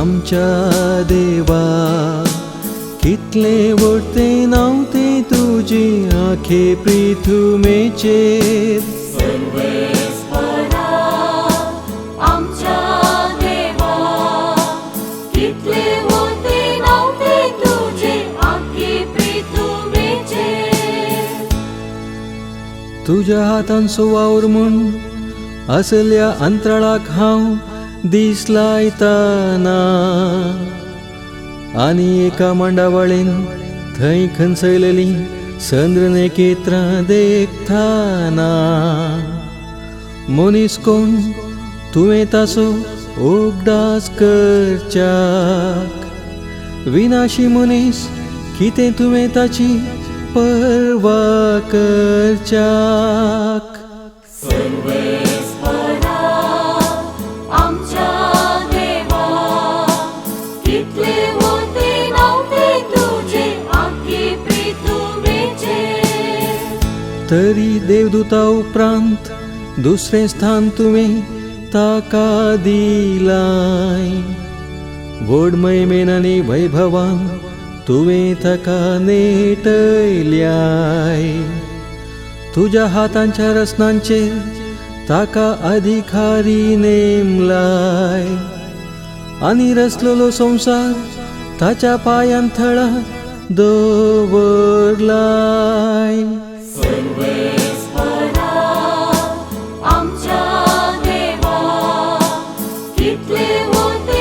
आमच्या देवा कितले व्हडते नावते तुजे आखे पृथ्वीचेर सर्वेस्परा आमच्या देवा कितले व्हडते नावते तुजे आखे पृथ्वीचेर तुझ्या हातांचो वावर म्हूण असल्या अंतराळाक हांव दीस लायताना आनी एका मांडावळेन थंय खंचयलेली चंद्र नखेत्रां देखताना मनीस कोण तुवें ताचो उगडास करच्याक विनाशी मनीस कितें तुवें ताची पर्वा करच्याक सर्वेस्परा आमच्या देवा कितले व्हडते नावते तुजे आखे पृथ्वीचेर तरी देवदूता उपरांत दुसरें स्थान तुवें ताका दिलाय व्हड महिमेन आनी वैभवान तुवें ताका नेटयल्याय तुज्या हातांच्या रचनांचेर ताका अधिकारी नेमलाय आनी रचलेलो संसार ताच्या पायांतळा दवरलाय सर्वेस्परा आमच्या देवा कितले व्हडते